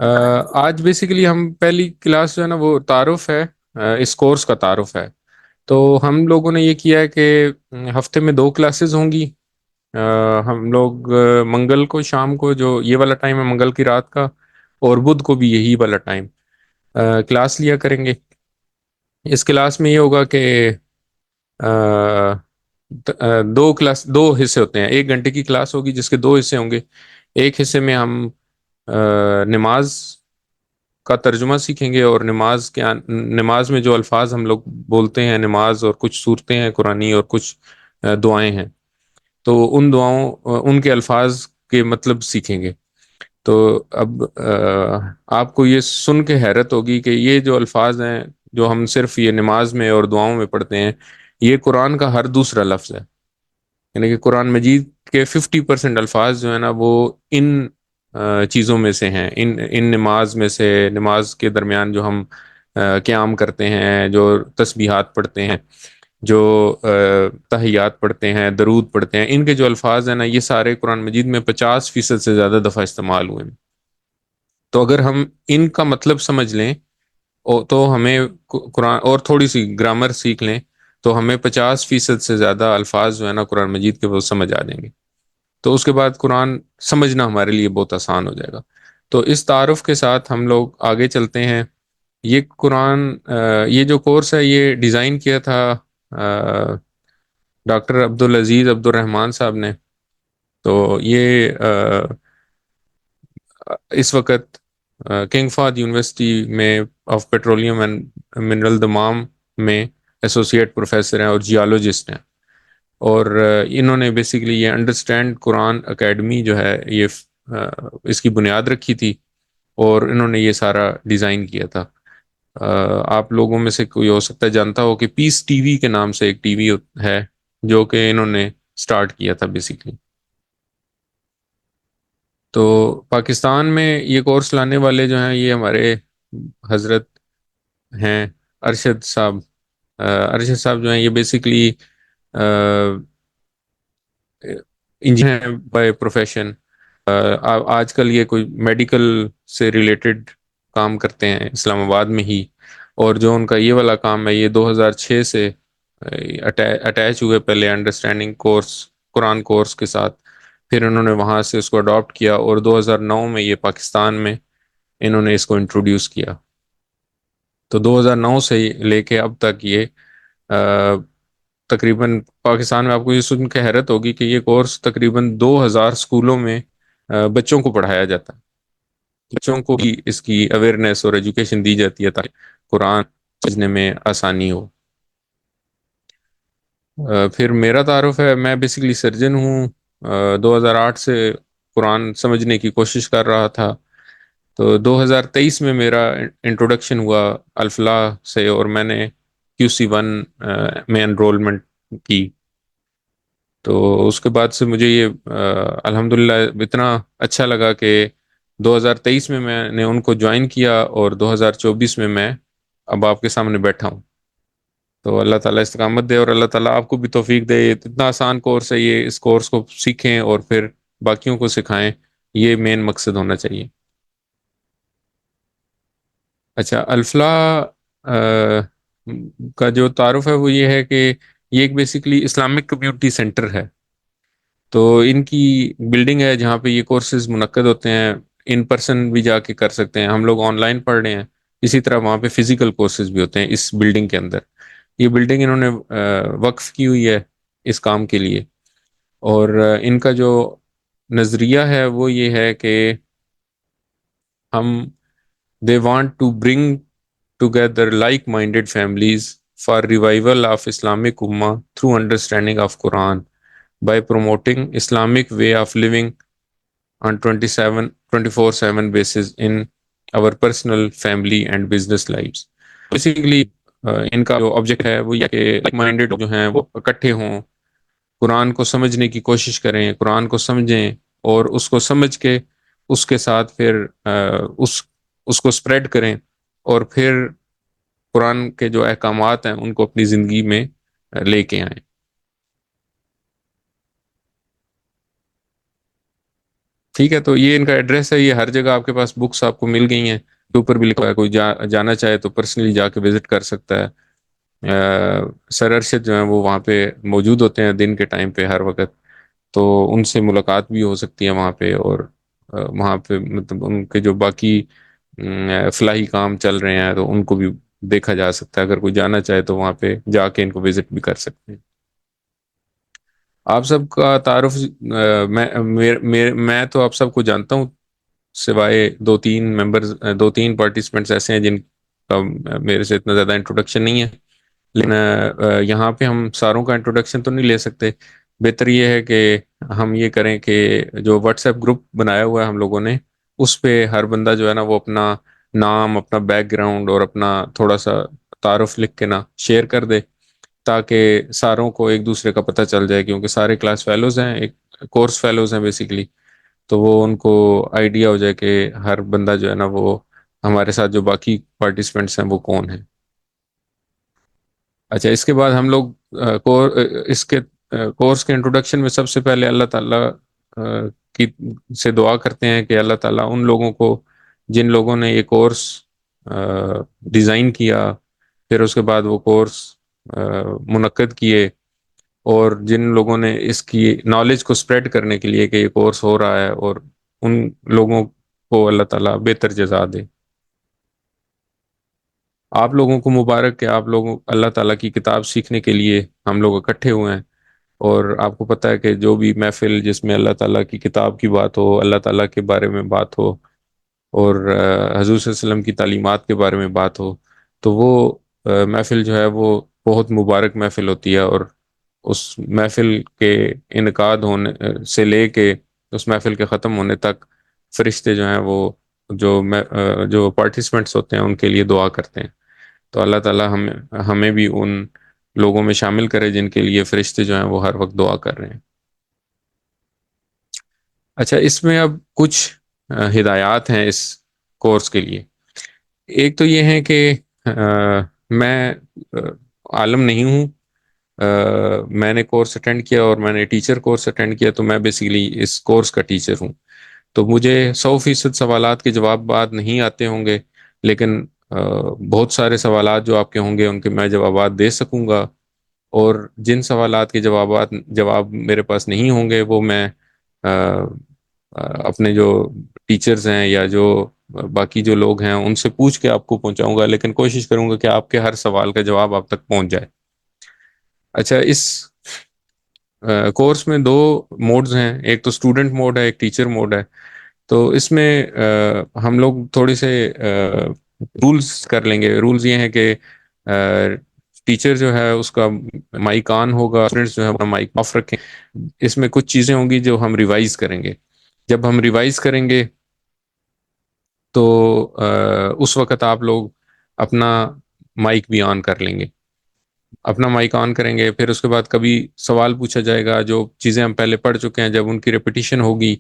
آج بیسیکلی ہم پہلی کلاس جو ہے نا وہ تعارف ہے، اس کورس کا تعارف ہے. تو ہم لوگوں نے یہ کیا ہے کہ ہفتے میں دو کلاسز ہوں گی. ہم لوگ منگل کو شام کو جو یہ والا ٹائم ہے منگل کی رات کا، اور بدھ کو بھی یہی والا ٹائم کلاس لیا کریں گے. اس کلاس میں یہ ہوگا کہ آ، دو حصے ہوتے ہیں. 1 گھنٹے کی کلاس ہوگی جس کے دو حصے ہوں گے. ایک حصے میں ہم نماز کا ترجمہ سیکھیں گے، اور نماز میں جو الفاظ ہم لوگ بولتے ہیں، نماز اور کچھ صورتیں ہیں قرآنی اور کچھ دعائیں ہیں، تو ان دعاؤں ان کے الفاظ کے مطلب سیکھیں گے. تو اب آپ کو یہ سن کے حیرت ہوگی کہ یہ جو الفاظ ہیں جو ہم صرف یہ نماز میں اور دعاؤں میں پڑھتے ہیں، یہ قرآن کا ہر دوسرا لفظ ہے. یعنی کہ قرآن مجید کے 50% الفاظ جو ہیں نا وہ ان چیزوں میں سے ہیں. ان نماز میں سے، نماز کے درمیان جو ہم قیام کرتے ہیں، جو تسبیحات پڑھتے ہیں، جو تحیات پڑھتے ہیں، درود پڑھتے ہیں، ان کے جو الفاظ ہیں نا یہ سارے قرآن مجید میں 50% سے زیادہ دفعہ استعمال ہوئے ہیں. تو اگر ہم ان کا مطلب سمجھ لیں تو ہمیں قرآن اور تھوڑی سی گرامر سیکھ لیں تو ہمیں 50% سے زیادہ الفاظ جو ہے نا قرآن مجید کے وہ سمجھ آ جائیں گے. تو اس کے بعد قرآن سمجھنا ہمارے لیے بہت آسان ہو جائے گا. تو اس تعارف کے ساتھ ہم لوگ آگے چلتے ہیں. یہ یہ جو کورس ہے یہ ڈیزائن کیا تھا ڈاکٹر عبدالعزیز عبد الرحمان صاحب نے. تو یہ اس وقت کنگ فہد یونیورسٹی میں of petroleum and mineral Dammam میں ایسوسیٹ پروفیسر ہیں اور جیالوجسٹ ہیں. اور انہوں نے بیسیکلی یہ انڈرسٹینڈ قرآن اکیڈمی جو ہے یہ اس کی بنیاد رکھی تھی، اور انہوں نے یہ سارا ڈیزائن کیا تھا. آپ لوگوں میں سے کوئی ہو سکتا ہے جانتا ہو کہ پیس ٹی وی کے نام سے ایک ٹی وی ہے جو کہ انہوں نے سٹارٹ کیا تھا بیسیکلی. تو پاکستان میں یہ کورس لانے والے جو ہیں یہ ہمارے حضرت ہیں ارشد صاحب. ارشد صاحب جو ہیں یہ بیسیکلی انجینئر ہیں بائی پروفیشن. آج کل یہ کوئی میڈیکل سے ریلیٹڈ کام کرتے ہیں اسلام آباد میں ہی. اور جو ان کا یہ والا کام ہے یہ 2006 سے اٹیچ ہوئے پہلے انڈرسٹینڈنگ کورس قرآن کورس کے ساتھ. پھر انہوں نے وہاں سے اس کو اڈاپٹ کیا اور 2009 میں یہ پاکستان میں انہوں نے اس کو انٹروڈیوس کیا. تو 2009 سے لے کے اب تک یہ تقریباً پاکستان میں، آپ کو یہ سن کے حیرت ہوگی کہ یہ کورس تقریباً 2000 اسکولوں میں بچوں کو پڑھایا جاتا ہے. بچوں کو بھی اس کی اویئرنیس اور ایجوکیشن دی جاتی ہے تاکہ قرآن سمجھنے میں آسانی ہو. پھر میرا تعارف ہے، میں بیسیکلی سرجن ہوں. 2008 سے قرآن سمجھنے کی کوشش کر رہا تھا. تو 2023 میں میرا انٹروڈکشن ہوا الفلاح سے، اور میں نے QC1 میں انرولمنٹ کی. تو اس کے بعد سے مجھے یہ الحمدللہ اتنا اچھا لگا کہ 2023 میں نے ان کو جوائن کیا، اور 2024 میں اب آپ کے سامنے بیٹھا ہوں. تو اللہ تعالیٰ استقامت دے، اور اللہ تعالیٰ آپ کو بھی توفیق دے. اتنا آسان کورس ہے یہ، اس کورس کو سیکھیں اور پھر باقیوں کو سکھائیں. یہ مین مقصد ہونا چاہیے. اچھا، الفلاح کا جو تعارف ہے وہ یہ ہے کہ یہ ایک بیسیکلی اسلامک کمیونٹی سینٹر ہے. تو ان کی بلڈنگ ہے جہاں پہ یہ کورسز منعقد ہوتے ہیں. ان پرسن بھی جا کے کر سکتے ہیں، ہم لوگ آن لائن پڑھ رہے ہیں. اسی طرح وہاں پہ فزیکل کورسز بھی ہوتے ہیں اس بلڈنگ کے اندر. یہ بلڈنگ انہوں نے وقف کی ہوئی ہے اس کام کے لیے. اور ان کا جو نظریہ ہے وہ یہ ہے کہ ہم they want to bring together like-minded families for revival of Islamic Ummah through understanding of Quran by promoting Islamic way of living on 24/7 basis in our personal, family and business lives. Basically ان کا جو object ہے وہ یہ کہ like minded جو ہیں وہ اکٹھے ہوں، قرآن کو سمجھنے کی کوشش کریں، قرآن کو سمجھیں، اور اس کو سمجھ کے اس کے ساتھ پھر اس کو سپریڈ کریں، اور پھر قرآن کے جو احکامات ہیں ان کو اپنی زندگی میں لے کے آئیں. ٹھیک ہے، تو یہ ان کا ایڈریس ہے، یہ ہر جگہ آپ کے پاس بکس آپ کو مل گئی ہیں، کے اوپر بھی لکھا ہے، کوئی جانا چاہے تو پرسنلی جا کے وزٹ کر سکتا ہے۔ سر ارشد جو ہیں وہ وہاں پہ موجود ہوتے ہیں دن کے ٹائم پہ ہر وقت، تو ان سے ملاقات بھی ہو سکتی ہے وہاں پہ، اور وہاں پہ مطلب ان کے جو باقی فلاحی کام چل رہے ہیں تو ان کو بھی دیکھا جا سکتا ہے، اگر کوئی جانا چاہے تو وہاں پہ جا کے ان کو وزٹ بھی کر سکتے ہیں۔ آپ سب کا تعارف میں تو آپ سب کو جانتا ہوں، سوائے دو تین ممبرز، دو تین پارٹیسپینٹس ایسے ہیں جن کا میرے سے اتنا زیادہ انٹروڈکشن نہیں ہے، لیکن یہاں پہ ہم ساروں کا انٹروڈکشن تو نہیں لے سکتے۔ بہتر یہ ہے کہ ہم یہ کریں کہ جو واٹس ایپ گروپ بنایا ہوا ہے ہم لوگوں نے، اس پہ ہر بندہ جو ہے نا وہ اپنا نام، اپنا بیک گراؤنڈ اور اپنا تھوڑا سا تعارف لکھ کے نا شیئر کر دے، تاکہ ساروں کو ایک دوسرے کا پتہ چل جائے، کیونکہ سارے کلاس فیلوز ہیں، ایک کورس فیلوز ہیں بیسیکلی، تو وہ ان کو آئیڈیا ہو جائے کہ ہر بندہ جو ہے نا وہ ہمارے ساتھ جو باقی پارٹیسپینٹس ہیں وہ کون ہیں۔ اچھا، اس کے بعد ہم لوگ اس کے کورس کے انٹروڈکشن میں سب سے پہلے اللہ تعالیٰ کی سے دعا کرتے ہیں کہ اللہ تعالیٰ ان لوگوں کو، جن لوگوں نے یہ کورس ڈیزائن کیا، پھر اس کے بعد وہ کورس منعقد کیے، اور جن لوگوں نے اس کی نالج کو سپریڈ کرنے کے لیے کہ یہ کورس ہو رہا ہے، اور ان لوگوں کو اللہ تعالیٰ بہتر جزا دے۔ آپ لوگوں کو مبارک کہ آپ لوگوں اللہ تعالیٰ کی کتاب سیکھنے کے لیے ہم لوگ اکٹھے ہوئے ہیں، اور آپ کو پتہ ہے کہ جو بھی محفل جس میں اللہ تعالیٰ کی کتاب کی بات ہو، اللہ تعالیٰ کے بارے میں بات ہو، اور حضور صلی اللہ علیہ وسلم کی تعلیمات کے بارے میں بات ہو، تو وہ محفل جو ہے وہ بہت مبارک محفل ہوتی ہے، اور اس محفل کے انعقاد ہونے سے لے کے اس محفل کے ختم ہونے تک فرشتے جو ہیں وہ جو پارٹیسپینٹس ہوتے ہیں ان کے لیے دعا کرتے ہیں۔ تو اللہ تعالیٰ ہمیں بھی ان لوگوں میں شامل کرے جن کے لیے فرشتے جو ہیں وہ ہر وقت دعا کر رہے ہیں۔ اچھا، اس میں اب کچھ ہدایات ہیں اس کورس کے لیے۔ ایک تو یہ ہے کہ میں عالم نہیں ہوں، میں نے کورس اٹینڈ کیا اور میں نے ٹیچر کورس اٹینڈ کیا، تو میں بیسیکلی اس کورس کا ٹیچر ہوں، تو مجھے 100% سوالات کے جوابات نہیں آتے ہوں گے، لیکن بہت سارے سوالات جو آپ کے ہوں گے ان کے میں جوابات دے سکوں گا، اور جن سوالات کے جواب میرے پاس نہیں ہوں گے وہ میں آ، اپنے جو ٹیچرز ہیں یا جو باقی جو لوگ ہیں ان سے پوچھ کے آپ کو پہنچاؤں گا، لیکن کوشش کروں گا کہ آپ کے ہر سوال کا جواب آپ تک پہنچ جائے۔ اچھا، اس کورس میں دو موڈز ہیں، ایک تو اسٹوڈنٹ موڈ ہے، ایک ٹیچر موڈ ہے۔ تو اس میں ہم لوگ تھوڑے سے رولز کر لیں گے۔ رولز یہ ہیں کہ ٹیچر جو ہے اس کا مائک آن ہوگا، اسٹوڈنٹس جو ہے اپنا مائک آف رکھیں۔ اس میں کچھ چیزیں ہوں گی جو ہم ریوائز کریں گے۔ جب ہم ریوائز کریں گے تو اس وقت آپ لوگ اپنا مائک بھی آن کر لیں گے، اپنا مائک آن کریں گے، پھر اس کے بعد کبھی سوال پوچھا جائے گا، جو چیزیں ہم پہلے پڑھ چکے ہیں جب ان کی ریپیٹیشن ہوگی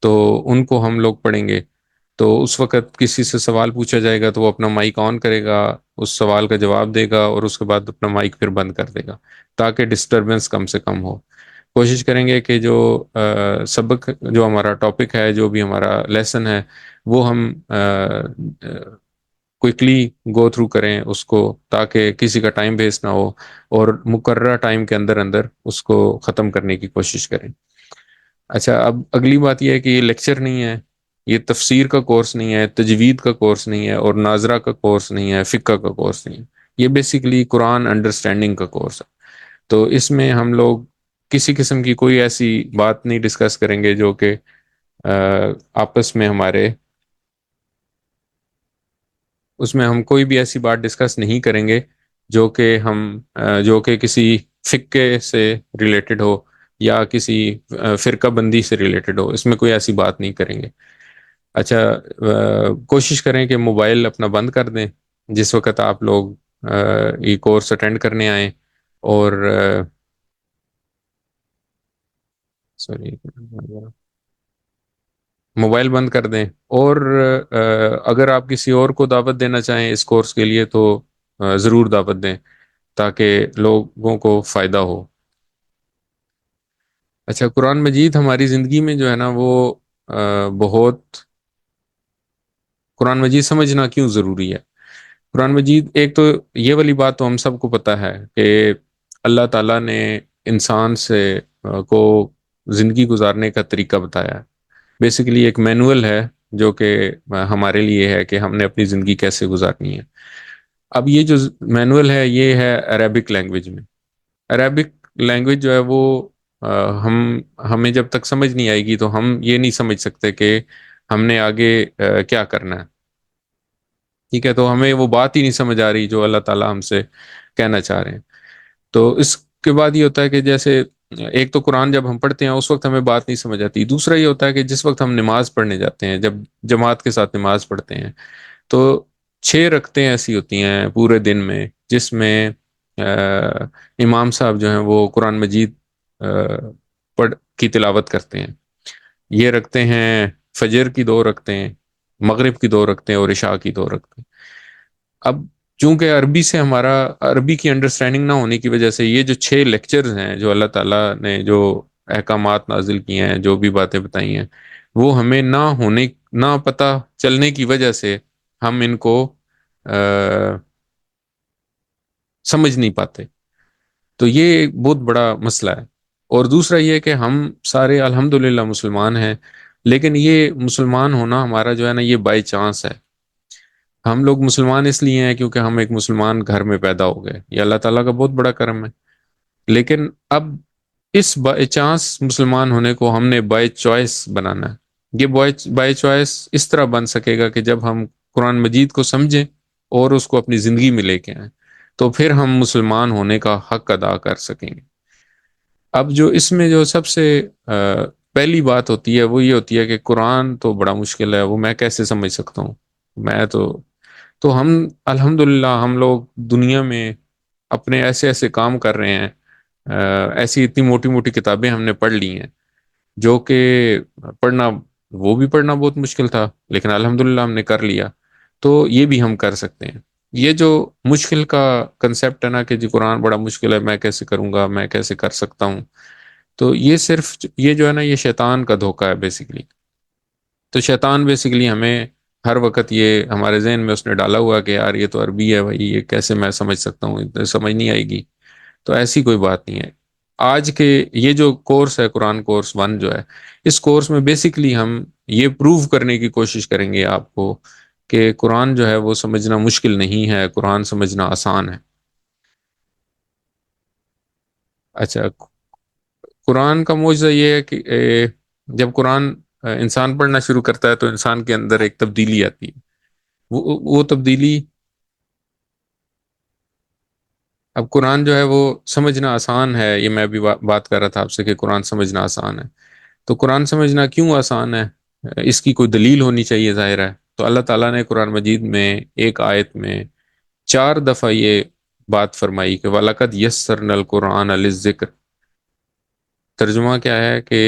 تو ان کو ہم لوگ پڑھیں گے، تو اس وقت کسی سے سوال پوچھا جائے گا تو وہ اپنا مائک آن کرے گا، اس سوال کا جواب دے گا، اور اس کے بعد اپنا مائک پھر بند کر دے گا، تاکہ ڈسٹربنس کم سے کم ہو۔ کوشش کریں گے کہ جو سبق، جو ہمارا ٹاپک ہے، جو بھی ہمارا لیسن ہے، وہ ہم کوئکلی گو تھرو کریں اس کو، تاکہ کسی کا ٹائم ویسٹ نہ ہو، اور مقررہ ٹائم کے اندر اندر اس کو ختم کرنے کی کوشش کریں۔ اچھا، اب اگلی بات یہ ہے کہ یہ لیکچر نہیں ہے، یہ تفسیر کا کورس نہیں ہے، تجوید کا کورس نہیں ہے، اور ناظرہ کا کورس نہیں ہے، فقہ کا کورس نہیں ہے۔ یہ بیسیکلی قرآن انڈرسٹینڈنگ کا کورس ہے۔ تو اس میں ہم لوگ کسی قسم کی کوئی ایسی بات نہیں ڈسکس کریں گے جو کہ آپس میں ہمارے، اس میں ہم کوئی بھی ایسی بات ڈسکس نہیں کریں گے جو کہ کسی فقے سے ریلیٹڈ ہو، یا کسی فرقہ بندی سے ریلیٹڈ ہو، اس میں کوئی ایسی بات نہیں کریں گے۔ اچھا، کوشش کریں کہ موبائل اپنا بند کر دیں جس وقت آپ لوگ یہ کورس اٹینڈ کرنے آئیں، اور سوری، موبائل بند کر دیں، اور اگر آپ کسی اور کو دعوت دینا چاہیں اس کورس کے لیے تو ضرور دعوت دیں، تاکہ لوگوں کو فائدہ ہو۔ اچھا، قرآن مجید ہماری زندگی میں جو ہے نا وہ بہت قرآن مجید سمجھنا کیوں ضروری ہے. قرآن مجید ایک تو یہ والی بات تو ہم سب کو پتہ ہے کہ اللہ تعالیٰ نے انسان سے کو زندگی گزارنے کا طریقہ بتایا ہے. بیسیکلی ایک مینول ہے جو کہ ہمارے لیے ہے کہ ہم نے اپنی زندگی کیسے گزارنی ہے. اب یہ جو مینول ہے یہ ہے عربک لینگویج میں. عربک لینگویج جو ہے وہ ہم ہمیں جب تک سمجھ نہیں آئے گی تو ہم یہ نہیں سمجھ سکتے کہ ہم نے آگے کیا کرنا ہے. ٹھیک ہے، تو ہمیں وہ بات ہی نہیں سمجھ آ رہی جو اللہ تعالیٰ ہم سے کہنا چاہ رہے ہیں. تو اس کے بعد یہ ہوتا ہے کہ جیسے ایک تو قرآن جب ہم پڑھتے ہیں اس وقت ہمیں بات نہیں سمجھ آتی. دوسرا یہ ہوتا ہے کہ جس وقت ہم نماز پڑھنے جاتے ہیں، جب جماعت کے ساتھ نماز پڑھتے ہیں، تو 6 رکعتیں ایسی ہوتی ہیں پورے دن میں جس میں امام صاحب جو ہیں وہ قرآن مجید پڑھ کی تلاوت کرتے ہیں. یہ رکھتے ہیں فجر کی 2 رکعتیں، مغرب کی 2 رکعتیں اور عشاء کی 2 رکعتیں. اب چونکہ عربی سے ہمارا عربی کی انڈرسٹینڈنگ نہ ہونے کی وجہ سے یہ جو 6 لیکچرز ہیں جو اللہ تعالیٰ نے جو احکامات نازل کیے ہیں، جو بھی باتیں بتائی ہیں، وہ ہمیں نہ پتہ چلنے کی وجہ سے ہم ان کو سمجھ نہیں پاتے. تو یہ ایک بہت بڑا مسئلہ ہے. اور دوسرا یہ کہ ہم سارے الحمدللہ مسلمان ہیں، لیکن یہ مسلمان ہونا ہمارا جو ہے نا یہ بائی چانس ہے. ہم لوگ مسلمان اس لیے ہیں کیونکہ ہم ایک مسلمان گھر میں پیدا ہو گئے، یہ اللہ تعالیٰ کا بہت بڑا کرم ہے. لیکن اب اس بائی چانس مسلمان ہونے کو ہم نے بائی چوائس بنانا ہے. یہ بائی چوائس اس طرح بن سکے گا کہ جب ہم قرآن مجید کو سمجھیں اور اس کو اپنی زندگی میں لے کے آئیں تو پھر ہم مسلمان ہونے کا حق ادا کر سکیں گے. اب جو اس میں جو سب سے پہلی بات ہوتی ہے وہ یہ ہوتی ہے کہ قرآن تو بڑا مشکل ہے، وہ میں کیسے سمجھ سکتا ہوں. میں تو ہم الحمدللہ ہم لوگ دنیا میں اپنے ایسے ایسے کام کر رہے ہیں، ایسی اتنی موٹی موٹی کتابیں ہم نے پڑھ لی ہیں جو کہ پڑھنا وہ بھی پڑھنا بہت مشکل تھا، لیکن الحمدللہ ہم نے کر لیا. تو یہ بھی ہم کر سکتے ہیں. یہ جو مشکل کا کنسیپٹ ہے نا کہ جی قرآن بڑا مشکل ہے، میں کیسے کروں گا، میں کیسے کر سکتا ہوں، تو یہ صرف یہ جو ہے نا یہ شیطان کا دھوکہ ہے بیسیکلی. تو شیطان بیسیکلی ہمیں ہر وقت یہ ہمارے ذہن میں اس نے ڈالا ہوا کہ یار یہ تو عربی ہے بھائی، یہ کیسے میں سمجھ سکتا ہوں، سمجھ نہیں آئے گی. تو ایسی کوئی بات نہیں ہے. آج کے یہ جو کورس ہے قرآن کورس 1 جو ہے، اس کورس میں بیسیکلی ہم یہ پروو کرنے کی کوشش کریں گے آپ کو کہ قرآن جو ہے وہ سمجھنا مشکل نہیں ہے، قرآن سمجھنا آسان ہے. اچھا، قرآن کا معجزہ یہ ہے کہ جب قرآن انسان پڑھنا شروع کرتا ہے تو انسان کے اندر ایک تبدیلی آتی ہے. وہ تبدیلی، اب قرآن جو ہے وہ سمجھنا آسان ہے، یہ میں بھی بات کر رہا تھا آپ سے کہ قرآن سمجھنا آسان ہے. تو قرآن سمجھنا کیوں آسان ہے؟ اس کی کوئی دلیل ہونی چاہیے ظاہر ہے. تو اللہ تعالیٰ نے قرآن مجید میں ایک آیت میں 4 دفعہ یہ بات فرمائی کہ وَلَقَدْ يَسَّرْنَا الْقُرْآنَ لِلذِّكْرِ. ترجمہ کیا ہے کہ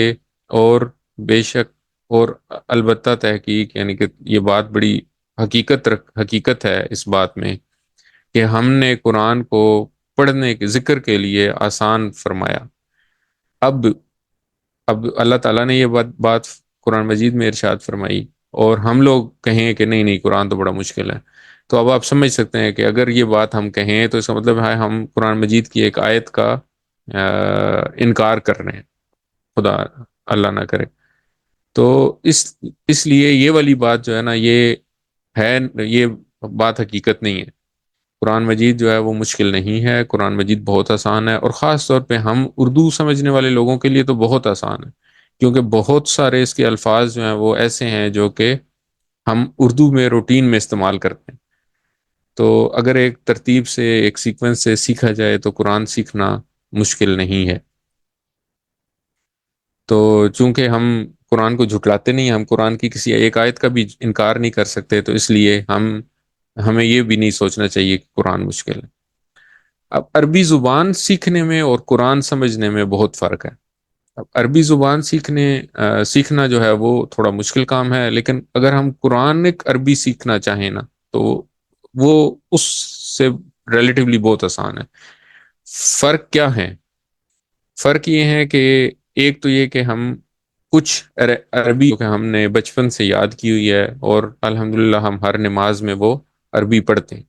اور بے شک اور البتہ تحقیق، یعنی کہ یہ بات بڑی حقیقت ہے اس بات میں کہ ہم نے قرآن کو پڑھنے کے ذکر کے لیے آسان فرمایا. اب اب اللہ تعالیٰ نے یہ بات قرآن مجید میں ارشاد فرمائی اور ہم لوگ کہیں کہ نہیں نہیں قرآن تو بڑا مشکل ہے. تو اب آپ سمجھ سکتے ہیں کہ اگر یہ بات ہم کہیں تو اس کا مطلب ہے ہم قرآن مجید کی ایک آیت کا انکار کر رہے ہیں. خدا اللہ نہ کرے. تو اس لیے یہ والی بات جو ہے نا ہے یہ بات حقیقت نہیں ہے. قرآن مجید جو ہے وہ مشکل نہیں ہے، قرآن مجید بہت آسان ہے، اور خاص طور پہ ہم اردو سمجھنے والے لوگوں کے لیے تو بہت آسان ہے کیونکہ بہت سارے اس کے الفاظ جو ہیں وہ ایسے ہیں جو کہ ہم اردو میں روٹین میں استعمال کرتے ہیں. تو اگر ایک ترتیب سے ایک سیکوینس سے سیکھا جائے تو قرآن سیکھنا مشکل نہیں ہے. تو چونکہ ہم قرآن کو جھٹلاتے نہیں، ہم قرآن کی کسی ایک آیت کا بھی انکار نہیں کر سکتے، تو اس لیے ہمیں یہ بھی نہیں سوچنا چاہیے کہ قرآن مشکل ہے. اب عربی زبان سیکھنے میں اور قرآن سمجھنے میں بہت فرق ہے. اب عربی زبان سیکھنا جو ہے وہ تھوڑا مشکل کام ہے، لیکن اگر ہم قرآنک عربی سیکھنا چاہیں نا تو وہ اس سے ریلیٹیولی بہت آسان ہے. فرق کیا ہے؟ فرق یہ ہے کہ ایک تو یہ کہ ہم کچھ عربی کہ ہم نے بچپن سے یاد کی ہوئی ہے، اور الحمدللہ ہم ہر نماز میں وہ عربی پڑھتے ہیں۔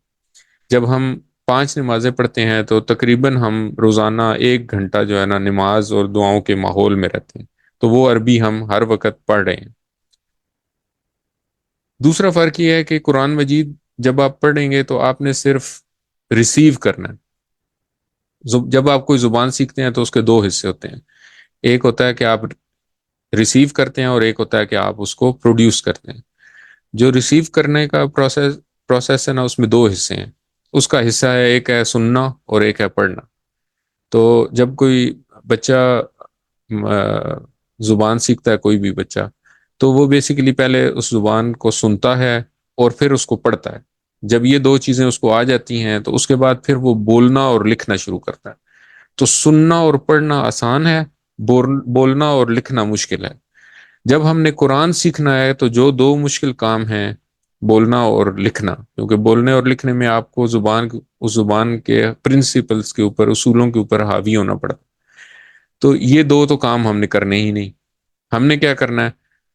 جب ہم 5 نمازیں پڑھتے ہیں تو تقریباً ہم روزانہ 1 گھنٹہ جو ہے نا نماز اور دعاؤں کے ماحول میں رہتے ہیں، تو وہ عربی ہم ہر وقت پڑھ رہے ہیں۔ دوسرا فرق یہ ہے کہ قرآن مجید جب آپ پڑھیں گے تو آپ نے صرف ریسیو کرنا ہے۔ جب آپ کوئی زبان سیکھتے ہیں تو اس کے 2 حصے ہوتے ہیں، ایک ہوتا ہے کہ آپ ریسیو کرتے ہیں، اور ایک ہوتا ہے کہ آپ اس کو پروڈیوس کرتے ہیں۔ جو ریسیو کرنے کا پروسیس ہے نا، اس میں 2 حصے ہیں۔ اس کا حصہ ہے، ایک ہے سننا اور ایک ہے پڑھنا۔ تو جب کوئی بچہ زبان سیکھتا ہے، کوئی بھی بچہ، تو وہ بیسیکلی پہلے اس زبان کو سنتا ہے اور پھر اس کو پڑھتا ہے۔ جب یہ 2 چیزیں اس کو آ جاتی ہیں تو اس کے بعد پھر وہ بولنا اور لکھنا شروع کرتا ہے۔ تو سننا اور پڑھنا آسان ہے، بولنا اور لکھنا مشکل ہے۔ جب ہم نے قرآن سیکھنا ہے تو جو 2 مشکل کام ہیں، بولنا اور لکھنا، کیونکہ بولنے اور لکھنے میں آپ کو اس زبان کے پرنسپلز کے اوپر، اصولوں کے اوپر حاوی ہونا پڑا۔ تو یہ دو تو کام ہم نے کرنے ہی نہیں۔ ہم نے کیا کرنا ہے؟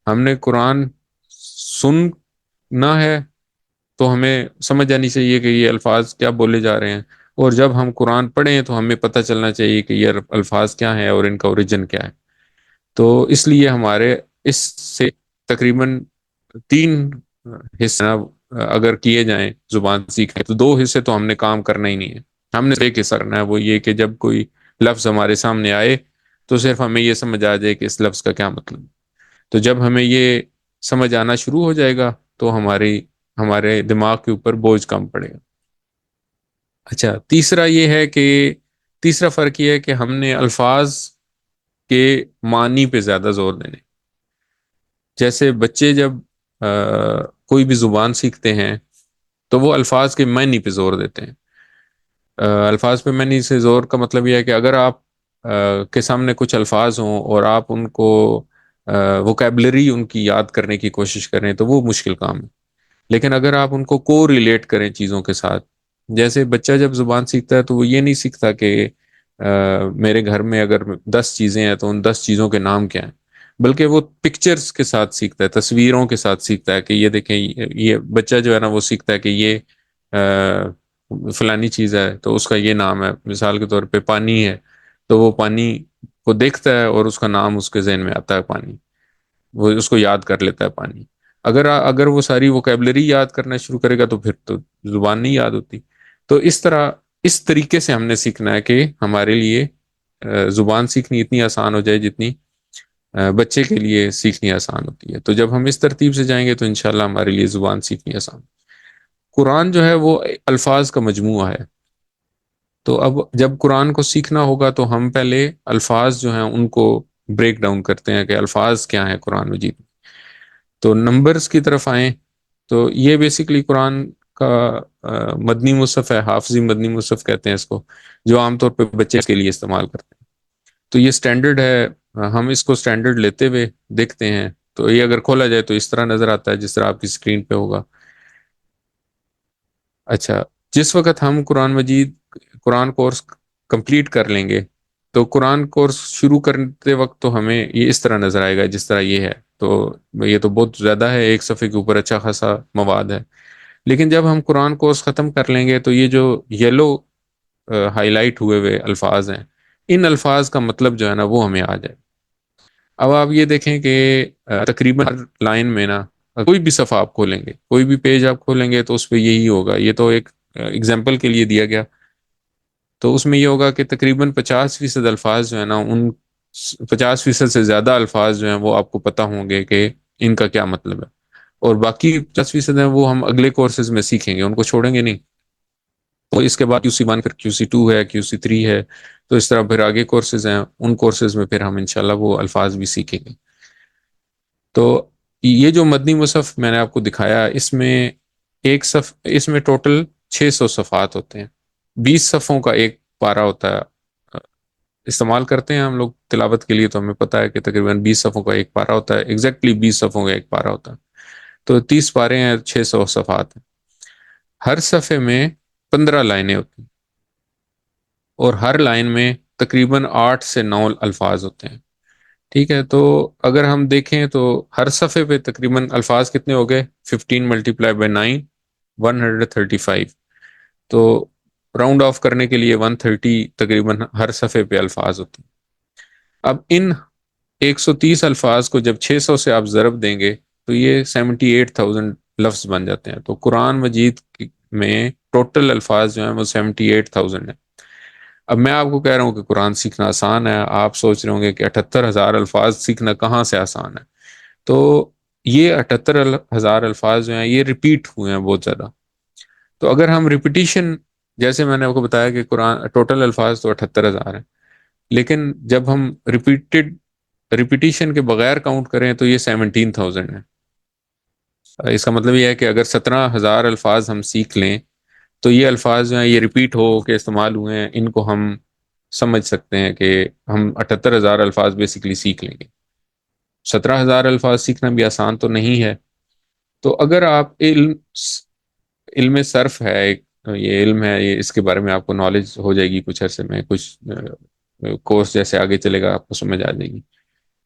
ہم نے قرآن سننا ہے، تو ہمیں سمجھ آنی چاہیے کہ یہ الفاظ کیا بولے جا رہے ہیں، اور جب ہم قرآن پڑھیں تو ہمیں پتہ چلنا چاہیے کہ یہ الفاظ کیا ہیں اور ان کا اوریجن کیا ہے۔ تو اس لیے ہمارے اس سے تقریباً 3 حصہ اگر کیے جائیں زبان سیکھنے، تو 2 حصے تو ہم نے کام کرنا ہی نہیں ہے۔ ہم نے ایک حصہ کرنا ہے، وہ یہ کہ جب کوئی لفظ ہمارے سامنے آئے تو صرف ہمیں یہ سمجھ آ جائے کہ اس لفظ کا کیا مطلب ہے۔ تو جب ہمیں یہ سمجھ آنا شروع ہو جائے گا تو ہمارے دماغ کے اوپر بوجھ کم پڑے گا۔ اچھا، تیسرا یہ ہے کہ تیسرا فرق یہ ہے کہ ہم نے الفاظ کے معنی پہ زیادہ زور دینے۔ جیسے بچے جب کوئی بھی زبان سیکھتے ہیں تو وہ الفاظ کے معنی پہ زور دیتے ہیں۔ الفاظ پہ معنی سے زور کا مطلب یہ ہے کہ اگر آپ کے سامنے کچھ الفاظ ہوں اور آپ ان کو ووکیبلری ان کی یاد کرنے کی کوشش کریں تو وہ مشکل کام ہے۔ لیکن اگر آپ ان کو ریلیٹ کریں چیزوں کے ساتھ، جیسے بچہ جب زبان سیکھتا ہے تو وہ یہ نہیں سیکھتا کہ میرے گھر میں اگر 10 چیزیں ہیں تو ان 10 چیزوں کے نام کیا ہیں، بلکہ وہ پکچرز کے ساتھ سیکھتا ہے، تصویروں کے ساتھ سیکھتا ہے کہ یہ دیکھیں، یہ بچہ جو ہے نا وہ سیکھتا ہے کہ یہ فلانی چیز ہے تو اس کا یہ نام ہے۔ مثال کے طور پہ پانی ہے، تو وہ پانی کو دیکھتا ہے اور اس کا نام اس کے ذہن میں آتا ہے، پانی، وہ اس کو یاد کر لیتا ہے پانی۔ اگر وہ ساری ووکیبلری یاد کرنا شروع کرے گا تو پھر تو زبان نہیں یاد ہوتی۔ تو اس طریقے سے ہم نے سیکھنا ہے کہ ہمارے لیے زبان سیکھنی اتنی آسان ہو جائے جتنی بچے کے لیے سیکھنی آسان ہوتی ہے۔ تو جب ہم اس ترتیب سے جائیں گے تو انشاءاللہ ہمارے لیے زبان سیکھنی آسان۔ قرآن جو ہے وہ الفاظ کا مجموعہ ہے، تو اب جب قرآن کو سیکھنا ہوگا تو ہم پہلے الفاظ جو ہیں ان کو بریک ڈاؤن کرتے ہیں کہ الفاظ کیا ہیں قرآن مجید میں۔ تو نمبرز کی طرف آئیں تو یہ بیسیکلی قرآن کا مدنی مصحف ہے، حافظی مدنی مصحف کہتے ہیں اس کو، جو عام طور پہ بچے کے لیے استعمال کرتے ہیں۔ تو یہ سٹینڈرڈ ہے، ہم اس کو سٹینڈرڈ لیتے ہوئے دیکھتے ہیں تو یہ اگر کھولا جائے تو اس طرح نظر آتا ہے جس طرح آپ کی اسکرین پہ ہوگا۔ اچھا، جس وقت ہم قرآن کورس کمپلیٹ کر لیں گے تو قرآن کورس شروع کرتے وقت تو ہمیں یہ اس طرح نظر آئے گا جس طرح یہ ہے۔ تو یہ تو بہت زیادہ ہے، ایک صفحے کے اوپر اچھا خاصا مواد ہے۔ لیکن جب ہم قرآن کورس ختم کر لیں گے تو یہ جو یلو ہائی لائٹ ہوئے الفاظ ہیں، ان الفاظ کا مطلب جو ہے نا وہ ہمیں آ جائے۔ اب آپ یہ دیکھیں کہ تقریباً ہر لائن میں نا، کوئی بھی صفحہ آپ کھولیں گے، کوئی بھی پیج آپ کھولیں گے تو اس پہ یہی ہوگا۔ یہ تو ایک اگزامپل کے لیے دیا گیا، تو اس میں یہ ہوگا کہ تقریباً 50% الفاظ جو ہے نا، ان 50% سے زیادہ الفاظ جو ہیں وہ آپ کو پتہ ہوں گے کہ ان کا کیا مطلب ہے، اور باقی 50% ہیں وہ ہم اگلے کورسز میں سیکھیں گے، ان کو چھوڑیں گے نہیں۔ تو اس کے بعد QC 1، پھر QC 2 ہے، QC 3 ہے، تو اس طرح پھر آگے کورسز ہیں، ان کورسز میں پھر ہم انشاءاللہ وہ الفاظ بھی سیکھیں گے۔ تو یہ جو مدنی مصحف میں نے آپ کو دکھایا، اس میں ٹوٹل 600 صفحات ہوتے ہیں، 20 صفحوں کا ایک پارہ ہوتا ہے۔ استعمال کرتے ہیں ہم لوگ تلاوت کے لیے تو ہمیں پتہ ہے کہ تقریباً 20 صفحوں کا ایک پارہ ہوتا ہے، ایگزیکٹلی 20 صفحوں کا ایک پارہ ہوتا ہے۔ تو 30 پارے ہیں، 600 صفحات ہیں۔ ہر صفحے میں 15 لائنیں ہوتی ہیں، اور ہر لائن میں تقریباً 8 سے 9 الفاظ ہوتے ہیں۔ ٹھیک ہے، تو اگر ہم دیکھیں تو ہر صفحے پہ تقریباً الفاظ کتنے ہو گئے؟ 15 ملٹیپلائی بائی 9، 135۔ تو راؤنڈ آف کرنے کے لیے 130 تقریباً ہر صفحے پہ الفاظ ہوتے ہیں۔ اب ان 130 الفاظ کو جب 600 سے آپ ضرب دیں گے تو یہ 78,000 لفظ بن جاتے ہیں۔ تو قرآن مجید میں ٹوٹل الفاظ جو ہیں وہ 78,000 ہیں۔ اب میں آپ کو کہہ رہا ہوں کہ قرآن سیکھنا آسان ہے، آپ سوچ رہے ہوں گے کہ 78,000 الفاظ سیکھنا کہاں سے آسان ہے؟ تو یہ 78,000 الفاظ جو ہیں یہ ریپیٹ ہوئے ہیں بہت زیادہ۔ تو اگر ہم ریپیٹیشن، جیسے میں نے آپ کو بتایا کہ قرآن ٹوٹل الفاظ تو 78,000 ہیں، لیکن جب ہم ریپیٹیشن کے بغیر کاؤنٹ کریں تو یہ 17,000 ہے۔ اس کا مطلب یہ ہے کہ اگر 17,000 الفاظ ہم سیکھ لیں تو یہ الفاظ جو ہیں یہ ریپیٹ ہو کے استعمال ہوئے ہیں، ان کو ہم سمجھ سکتے ہیں کہ ہم 78,000 الفاظ بیسیکلی سیکھ لیں گے۔ 17,000 الفاظ سیکھنا بھی آسان تو نہیں ہے۔ تو اگر آپ علم صرف ہے ایک، یہ علم ہے، یہ اس کے بارے میں آپ کو نالج ہو جائے گی کچھ عرصے میں، کچھ کورس جیسے آگے چلے گا آپ کو سمجھ آ جائے گی۔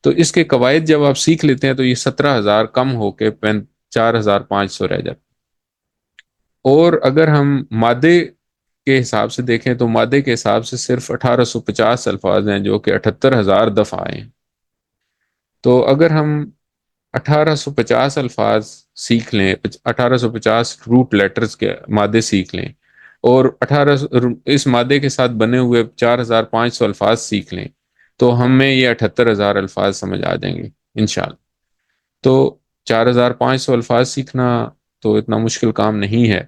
تو اس کے قواعد جب آپ سیکھ لیتے ہیں تو یہ 17,000 کم ہو کے 4,500 رہ جاتے ہیں۔ اور اگر ہم مادے کے حساب سے دیکھیں تو مادے کے حساب سے صرف 1,850 الفاظ ہیں جو کہ 78,000 دفعہ آئے ہیں۔ تو اگر ہم 1,850 الفاظ سیکھ لیں، 1,850 روٹ لیٹرز کے مادے سیکھ لیں، اور اس مادے کے ساتھ بنے ہوئے 4,500 الفاظ سیکھ لیں تو ہمیں یہ 78,000 الفاظ سمجھ آ جائیں گے انشاءاللہ۔ تو 4,500 الفاظ سیکھنا تو اتنا مشکل کام نہیں ہے۔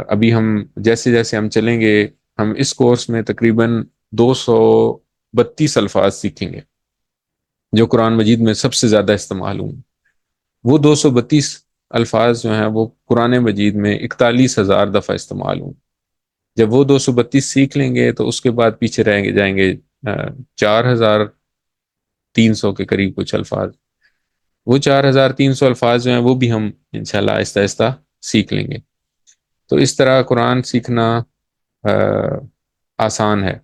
ابھی ہم جیسے جیسے ہم چلیں گے، ہم اس کورس میں تقریباً 232 الفاظ سیکھیں گے جو قرآن مجید میں سب سے زیادہ استعمال ہوں۔ وہ 232 الفاظ جو ہیں وہ قرآن مجید میں 41,000 دفعہ استعمال ہوں۔ جب وہ 232 سیکھ لیں گے تو اس کے بعد پیچھے رہیں جائیں گے 4,300 کے قریب کچھ الفاظ۔ وہ 4,300 الفاظ جو ہیں وہ بھی ہم انشاءاللہ آہستہ آہستہ سیکھ لیں گے۔ تو اس طرح قرآن سیکھنا آسان ہے۔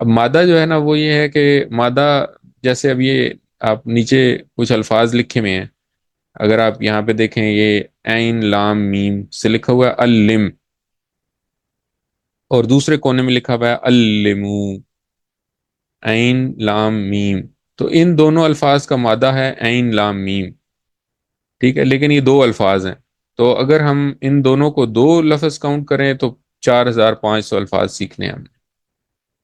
اب مادہ جو ہے نا وہ یہ ہے کہ مادہ، جیسے اب یہ آپ نیچے کچھ الفاظ لکھے ہوئے ہیں، اگر آپ یہاں پہ دیکھیں یہ عین لام میم سے لکھا ہوا ہے الم، اور دوسرے کونے میں لکھا ہوا ہے المو، عین لام میم۔ تو ان دونوں الفاظ کا مادہ ہے عین لام میم، ٹھیک ہے، لیکن یہ دو الفاظ ہیں۔ تو اگر ہم ان دونوں کو دو لفظ کاؤنٹ کریں تو 4,500 الفاظ سیکھنے ہیں ہم نے۔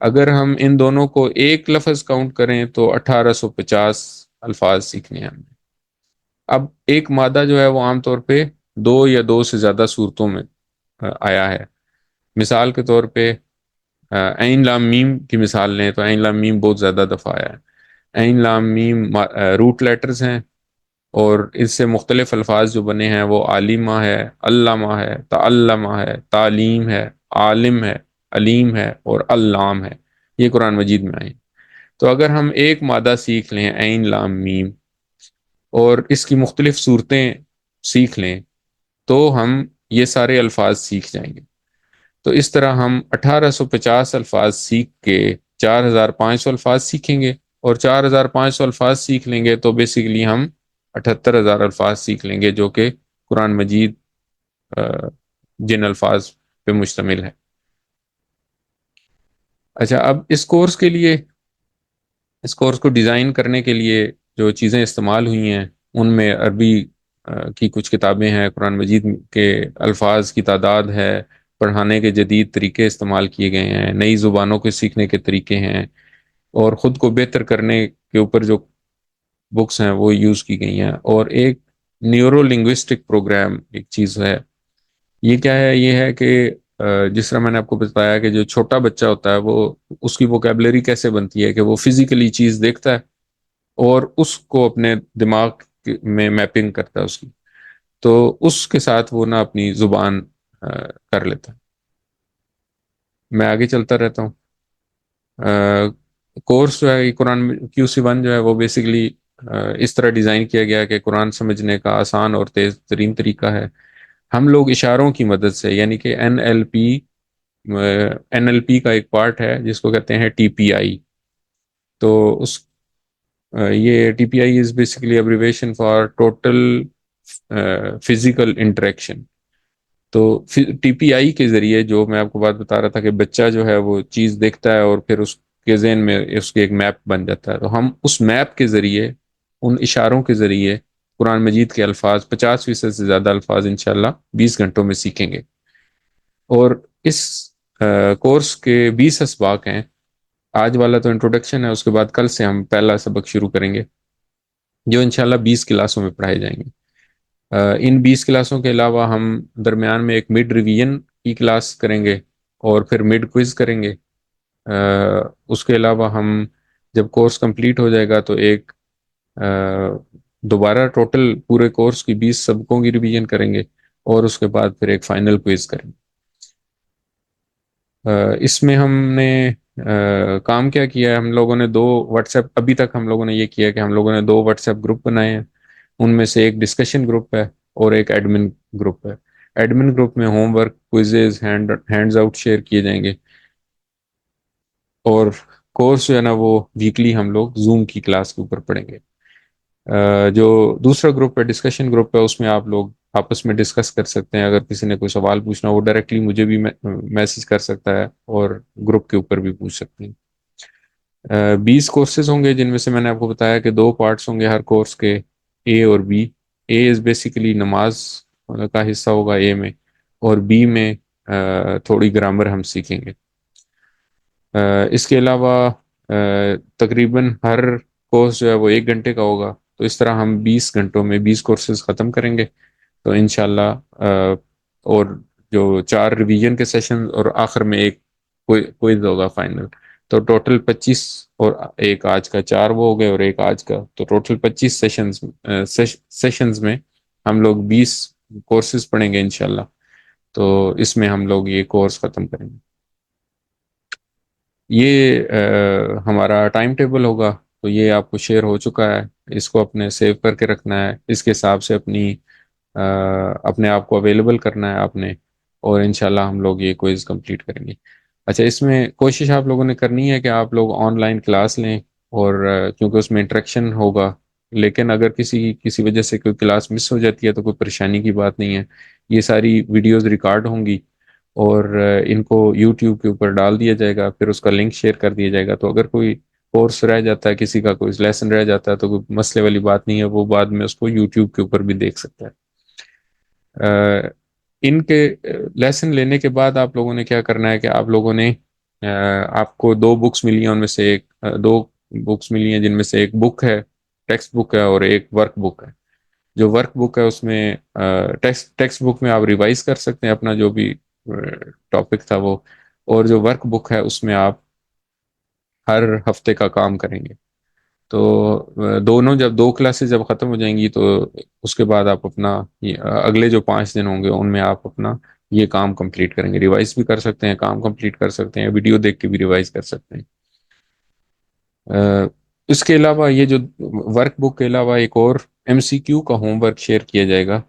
اگر ہم ان دونوں کو ایک لفظ کاؤنٹ کریں تو 1,850 الفاظ سیکھنے ہیں ہم نے۔ اب ایک مادہ جو ہے وہ عام طور پہ دو یا دو سے زیادہ صورتوں میں آیا ہے۔ مثال کے طور پہ عین لام میم کی مثال لیں تو عین لام میم بہت زیادہ دفعہ آیا ہے۔ عین لام میم روٹ لیٹرز ہیں، اور اس سے مختلف الفاظ جو بنے ہیں وہ عالمہ ہے، علامہ ہے، تعلمہ ہے، تعلیم ہے، عالم ہے، علیم ہے، اور علام ہے۔ یہ قرآن مجید میں آئے۔ تو اگر ہم ایک مادہ سیکھ لیں عین لام میم اور اس کی مختلف صورتیں سیکھ لیں تو ہم یہ سارے الفاظ سیکھ جائیں گے۔ تو اس طرح ہم 1,850 الفاظ سیکھ کے 4,500 الفاظ سیکھیں گے، اور 4,500 الفاظ سیکھ لیں گے تو بیسیکلی ہم 78,000 الفاظ سیکھ لیں گے جو کہ قرآن مجید جن الفاظ پہ مشتمل ہے۔ اچھا، اب اس کورس کو ڈیزائن کرنے کے لیے جو چیزیں استعمال ہوئی ہیں ان میں عربی کی کچھ کتابیں ہیں، قرآن مجید کے الفاظ کی تعداد ہے، پڑھانے کے جدید طریقے استعمال کیے گئے ہیں، نئی زبانوں کے سیکھنے کے طریقے ہیں، اور خود کو بہتر کرنے کے اوپر جو بکس ہیں وہ یوز کی گئی ہیں۔ اور ایک نیورو لنگوسٹک پروگرام ایک چیز ہے۔ یہ کیا ہے؟ یہ ہے کہ جس طرح میں نے آپ کو بتایا کہ جو چھوٹا بچہ ہوتا ہے وہ اس کی ووکیبلری کیسے بنتی ہے کہ وہ فزیکلی چیز دیکھتا ہے اور اس کو اپنے دماغ میں میپنگ کرتا ہے اس کی، تو اس کے ساتھ وہ نہ اپنی زبان کر لیتا ہے۔ میں آگے چلتا رہتا ہوں۔ کورس جو ہے قرآن QC1 جو ہے وہ بیسیکلی اس طرح ڈیزائن کیا گیا کہ قرآن سمجھنے کا آسان اور تیز ترین طریقہ ہے۔ ہم لوگ اشاروں کی مدد سے، یعنی کہ NLP کا ایک پارٹ ہے جس کو کہتے ہیں TPI، تو یہ T P I is basically abbreviation for total physical interaction. تو ٹی پی آئی کے ذریعے جو میں آپ کو بات بتا رہا تھا کہ بچہ جو ہے وہ چیز دیکھتا ہے اور پھر اس کے ذہن میں اس کے ایک میپ بن جاتا ہے، تو ہم اس میپ کے ذریعے، ان اشاروں کے ذریعے قرآن مجید کے الفاظ 50% سے زیادہ الفاظ انشاءاللہ 20 گھنٹوں میں سیکھیں گے. اور اس کورس کے 20 اسباق ہیں. آج والا تو انٹروڈکشن ہے، اس کے بعد کل سے ہم پہلا سبق شروع کریں گے جو انشاءاللہ 20 کلاسوں میں پڑھائے جائیں گے. ان 20 کلاسوں کے علاوہ ہم درمیان میں ایک مڈ ریویژن کی کلاس کریں گے اور پھر مڈ کوئز کریں گے. اس کے علاوہ ہم جب کورس کمپلیٹ ہو جائے گا تو ایک دوبارہ ٹوٹل پورے کورس کی 20 سبقوں کی ریویژن کریں گے اور اس کے بعد پھر ایک فائنل کوئز کریں گے. اس میں ہم نے کام کیا کیا ہے، ہم لوگوں نے 2 واٹس ایپ، ابھی تک ہم لوگوں نے یہ کیا کہ ہم لوگوں نے 2 واٹس ایپ گروپ بنائے ہیں. ان میں سے ایک ڈسکشن گروپ ہے اور ایک ایڈمن گروپ ہے. ایڈمن گروپ میں home work, quizzes, hands out share کیے جائیں گے، اور کورس جو ہے نا وہ ویکلی ہم لوگ زوم کی کلاس کے اوپر پڑھیں گے. جو دوسرا گروپ ہے، ڈسکشن گروپ ہے، اس میں آپ لوگ آپس میں ڈسکس کر سکتے ہیں. اگر کسی نے کوئی سوال پوچھنا وہ ڈائریکٹلی مجھے بھی میسج کر سکتا ہے اور گروپ کے اوپر بھی پوچھ سکتے ہیں. 20 کورسز ہوں گے جن میں سے میں نے آپ کو بتایا کہ 2 پارٹس ہوں گے ہر کورس کے، اے اور بی. اے از بیسیکلی نماز کا حصہ ہوگا اے میں، اور بی میں تھوڑی گرامر ہم سیکھیں گے. اس کے علاوہ تقریباً ہر کورس جو ہے وہ 1 گھنٹے کا ہوگا، تو اس طرح ہم 20 گھنٹوں میں 20 کورسز ختم کریں گے. تو انشاءاللہ اور جو 4 ریویژن کے سیشن اور آخر میں ایک کوئز ہوگا فائنل. تو ٹوٹل 25، اور ایک آج کا 4 وہ ہو گئے اور ایک آج کا، تو ٹوٹل 25 سیشنز میں ہم لوگ 20 کورسز پڑھیں گے انشاءاللہ. تو اس میں ہم لوگ یہ کورس ختم کریں گے. یہ ہمارا ٹائم ٹیبل ہوگا، تو یہ آپ کو شیئر ہو چکا ہے. اس کو اپنے سیو کر کے رکھنا ہے، اس کے حساب سے اپنے آپ کو اویلیبل کرنا ہے آپ نے، اور انشاءاللہ ہم لوگ یہ کوئز کمپلیٹ کریں گے. اچھا، اس میں کوشش آپ لوگوں نے کرنی ہے کہ آپ لوگ آن لائن کلاس لیں، اور کیونکہ اس میں انٹریکشن ہوگا. لیکن اگر کسی وجہ سے کوئی کلاس مس ہو جاتی ہے تو کوئی پریشانی کی بات نہیں ہے. یہ ساری ویڈیوز ریکارڈ ہوں گی اور ان کو یوٹیوب کے اوپر ڈال دیا جائے گا، پھر اس کا لنک شیئر کر دیا جائے گا. تو اگر کوئی کورس رہ جاتا ہے، کسی کا کوئی لیسن رہ جاتا ہے، تو کوئی مسئلے والی بات نہیں ہے، وہ بعد میں اس کو یوٹیوب کے اوپر بھی دیکھ سکتا ہے. ان کے لیسن لینے کے بعد آپ لوگوں نے کیا کرنا ہے کہ آپ لوگوں نے آپ کو 2 بکس ملی ہیں، ان میں سے 2 بکس ملی ہیں جن میں سے ایک بک ہے، ٹیکسٹ بک ہے، اور ایک ورک بک ہے. جو ورک بک ہے اس میں ٹیکسٹ بک میں آپ ریوائز کر سکتے ہیں اپنا جو بھی ٹاپک تھا وہ، اور جو ورک بک ہے اس میں آپ ہر ہفتے کا کام کریں گے. تو دونوں جب 2 کلاسز جب ختم ہو جائیں گی تو اس کے بعد آپ اپنا اگلے جو 5 دن ہوں گے ان میں آپ اپنا یہ کام کمپلیٹ کریں گے. ریوائز بھی کر سکتے ہیں، کام کمپلیٹ کر سکتے ہیں، ویڈیو دیکھ کے بھی ریوائز کر سکتے ہیں. اس کے علاوہ یہ جو ورک بک کے علاوہ ایک اور ایم سی کیو کا ہوم ورک شیئر کیا جائے گا،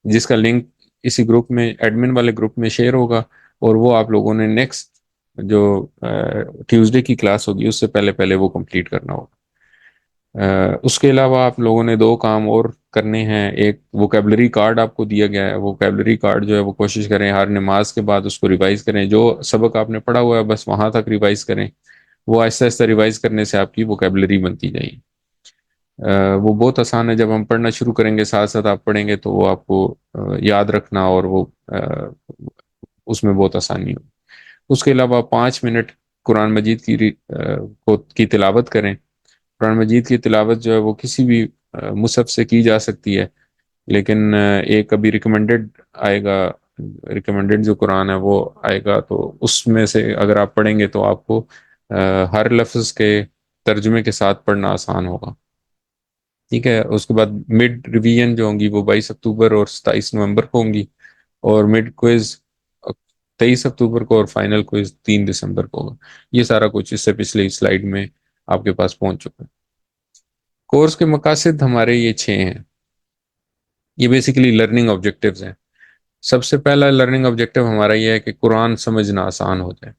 جس کا لنک اسی گروپ میں، ایڈمن والے گروپ میں شیئر ہوگا، اور وہ آپ لوگوں نے نیکسٹ جو ٹیوزڈے کی کلاس ہوگی اس سے پہلے پہلے وہ کمپلیٹ کرنا ہوگا. اس کے علاوہ آپ لوگوں نے 2 کام اور کرنے ہیں. ایک ووکیبلری کارڈ آپ کو دیا گیا ہے، ووکیبلری کارڈ جو ہے وہ کوشش کریں ہر نماز کے بعد اس کو ریوائز کریں. جو سبق آپ نے پڑھا ہوا ہے بس وہاں تک ریوائز کریں. وہ آہستہ آہستہ ریوائز کرنے سے آپ کی ووکیبلری بنتی جائے گی. وہ بہت آسان ہے. جب ہم پڑھنا شروع کریں گے ساتھ ساتھ آپ پڑھیں گے تو وہ آپ کو یاد رکھنا اور وہ اس میں بہت آسانی ہوگی. اس کے علاوہ 5 منٹ قرآن مجید کی تلاوت کریں. قرآن مجید کی تلاوت جو ہے وہ کسی بھی مصحف سے کی جا سکتی ہے، لیکن ایک ابھی ریکمینڈڈ آئے گا، ریکمینڈڈ جو قرآن ہے وہ آئے گا، تو اس میں سے اگر آپ پڑھیں گے تو آپ کو ہر لفظ کے ترجمے کے ساتھ پڑھنا آسان ہوگا. ٹھیک ہے. اس کے بعد مڈ ریویژن جو ہوں گی وہ 22 اکتوبر اور 27 نومبر کو ہوں گی، اور مڈ کوئز 23 اکتوبر کو، اور فائنل کوئز 3 دسمبر کو ہوگا. یہ سارا کچھ اس سے پچھلی سلائیڈ میں آپ کے پاس پہنچ چکا ہے. کورس کے مقاصد ہمارے یہ 6 ہیں. یہ بیسیکلی لرننگ آبجیکٹیوز ہیں. سب سے پہلا لرننگ آبجیکٹیو ہمارا یہ ہے کہ قرآن سمجھنا آسان ہو جائے.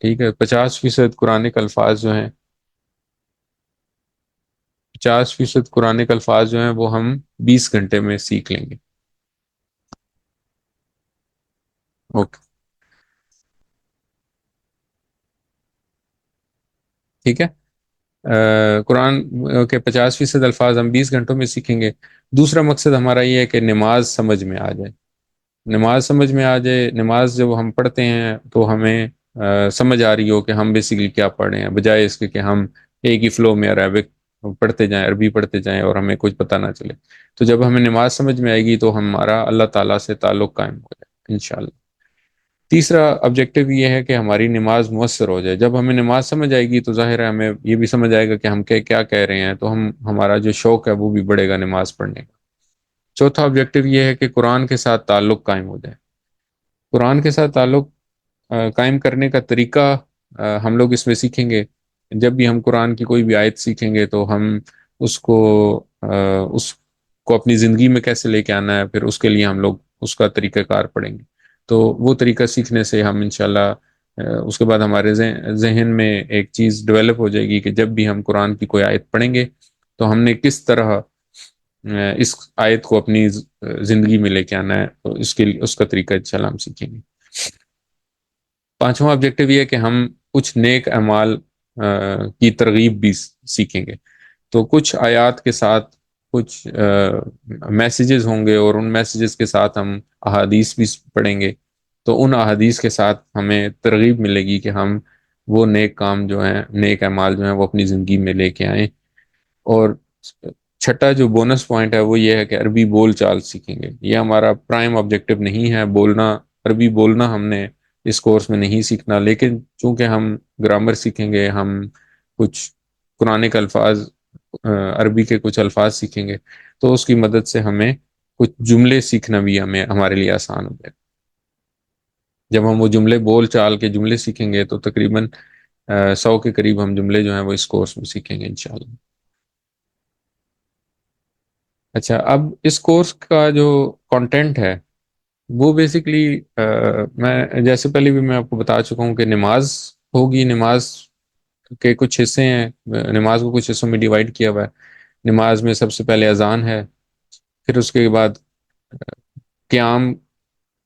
ٹھیک ہے. 50% قرآنک الفاظ جو ہیں، 50% قرآن کے الفاظ جو ہیں وہ ہم 20 گھنٹے میں سیکھ لیں گے. اوکے. ٹھیک ہے. قرآن کے 50% الفاظ ہم 20 گھنٹوں میں سیکھیں گے. دوسرا مقصد ہمارا یہ ہے کہ نماز سمجھ میں آ جائے. نماز سمجھ میں آ جائے. نماز جب ہم پڑھتے ہیں تو ہمیں سمجھ آ رہی ہو کہ ہم بیسیکلی کیا پڑھ رہے ہیں، بجائے اس کے کہ ہم ایک ہی فلو میں عربک پڑھتے جائیں، عربی پڑھتے جائیں اور ہمیں کچھ پتہ نہ چلے. تو جب ہمیں نماز سمجھ میں آئے گی تو ہمارا اللہ تعالیٰ سے تعلق قائم ہو جائے انشاءاللہ. تیسرا آبجیکٹو یہ ہے کہ ہماری نماز مؤثر ہو جائے. جب ہمیں نماز سمجھ آئے گی تو ظاہر ہے ہمیں یہ بھی سمجھ آئے گا کہ ہم کیا کہہ رہے ہیں، تو ہمارا جو شوق ہے وہ بھی بڑھے گا نماز پڑھنے کا. چوتھا آبجیکٹو یہ ہے کہ قرآن کے ساتھ تعلق قائم ہو جائے. قرآن کے ساتھ تعلق قائم کرنے کا طریقہ ہم لوگ اس میں سیکھیں گے. جب بھی ہم قرآن کی کوئی بھی آیت سیکھیں گے تو ہم اس کو اس کو اپنی زندگی میں کیسے لے کے آنا ہے، پھر اس کے لیے ہم لوگ اس کا طریقہ کار پڑھیں گے. تو وہ طریقہ سیکھنے سے ہم انشاءاللہ اس کے بعد ہمارے ذہن میں ایک چیز ڈیولپ ہو جائے گی کہ جب بھی ہم قرآن کی کوئی آیت پڑھیں گے تو ہم نے کس طرح اس آیت کو اپنی زندگی میں لے کے آنا ہے، تو اس کے لیے اس کا طریقہ انشاءاللہ ہم سیکھیں گے. پانچواں آبجیکٹو یہ ہے کہ ہم کچھ نیک اعمال کی ترغیب بھی سیکھیں گے. تو کچھ آیات کے ساتھ کچھ میسیجز ہوں گے اور ان میسیجز کے ساتھ ہم احادیث بھی پڑھیں گے. تو ان احادیث کے ساتھ ہمیں ترغیب ملے گی کہ ہم وہ نیک کام جو ہیں، نیک اعمال جو ہیں، وہ اپنی زندگی میں لے کے آئیں. اور چھٹا جو بونس پوائنٹ ہے وہ یہ ہے کہ عربی بول چال سیکھیں گے. یہ ہمارا پرائم آبجیکٹو نہیں ہے بولنا، عربی بولنا ہم نے اس کورس میں نہیں سیکھنا، لیکن چونکہ ہم گرامر سیکھیں گے، ہم کچھ قرآن کے الفاظ عربی کے کچھ الفاظ سیکھیں گے، تو اس کی مدد سے ہمیں کچھ جملے سیکھنا بھی ہمارے لیے آسان ہو جائے. جب ہم وہ جملے بول چال کے جملے سیکھیں گے تو تقریباً 100 کے قریب ہم جملے جو ہیں وہ اس کورس میں سیکھیں گے انشاءاللہ. اچھا، اب اس کورس کا جو کنٹینٹ ہے وہ بیسکلی میں جیسے پہلے بھی میں آپ کو بتا چکا ہوں کہ نماز ہوگی. نماز کے کچھ حصے ہیں، نماز کو کچھ حصوں میں ڈیوائڈ کیا ہوا ہے. نماز میں سب سے پہلے اذان ہے، پھر اس کے بعد قیام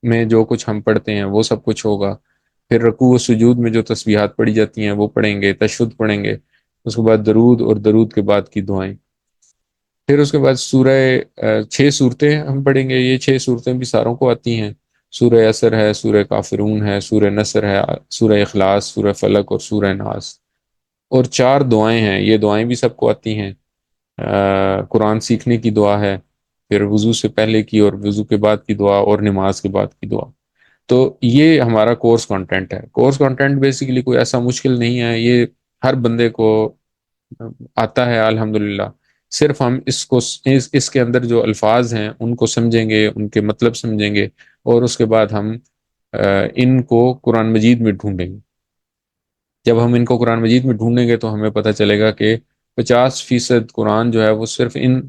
میں جو کچھ ہم پڑھتے ہیں وہ سب کچھ ہوگا. پھر رکوع و سجود میں جو تسبیحات پڑھی جاتی ہیں وہ پڑھیں گے، تشہد پڑھیں گے. اس کے بعد درود اور درود کے بعد کی دعائیں. پھر اس کے بعد سورہ 6 صورتیں ہم پڑھیں گے. یہ 6 صورتیں بھی ساروں کو آتی ہیں. سورہ عصر ہے، سورہ کافرون ہے، سورہ نصر ہے، سورہ اخلاص، سورہ فلق اور سورہ ناس. اور 4 دعائیں ہیں، یہ دعائیں بھی سب کو آتی ہیں. قرآن سیکھنے کی دعا ہے، پھر وضو سے پہلے کی اور وضو کے بعد کی دعا، اور نماز کے بعد کی دعا. تو یہ ہمارا کورس کنٹینٹ ہے. کورس کنٹینٹ بیسیکلی کوئی ایسا مشکل نہیں ہے، یہ ہر بندے کو آتا ہے الحمدللہ. صرف ہم اس کے اندر جو الفاظ ہیں ان کو سمجھیں گے، ان کے مطلب سمجھیں گے، اور اس کے بعد ہم ان کو قرآن مجید میں ڈھونڈیں گے. جب ہم ان کو قرآن مجید میں ڈھونڈیں گے تو ہمیں پتہ چلے گا کہ 50% قرآن جو ہے وہ صرف ان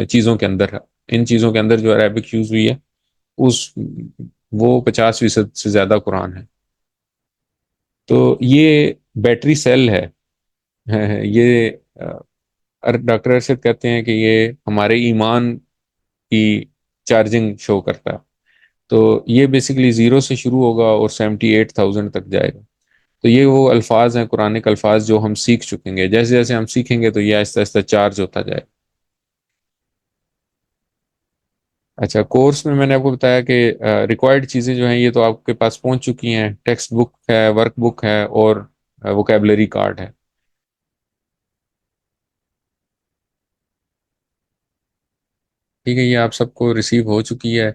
چیزوں کے اندر ہے. ان چیزوں کے اندر جو عربک یوز ہوئی ہے اس وہ 50% سے زیادہ قرآن ہے. تو یہ بیٹری سیل ہے. یہ ڈاکٹر ارشد کہتے ہیں کہ یہ ہمارے ایمان کی چارجنگ شو کرتا ہے. تو یہ بیسیکلی 0 سے شروع ہوگا اور 78,000 تک جائے گا. تو یہ وہ الفاظ ہیں، قرآن کے الفاظ جو ہم سیکھ چکیں گے. جیسے جیسے ہم سیکھیں گے تو یہ آہستہ آہستہ چارج ہوتا جائے. اچھا، کورس میں نے آپ کو بتایا کہ ریکوائرڈ چیزیں جو ہیں یہ تو آپ کے پاس پہنچ چکی ہیں. ٹیکسٹ بک ہے، ورک بک ہے، اور ووکیبلری کارڈ ہے. ٹھیک ہے، یہ آپ سب کو ریسیو ہو چکی ہے.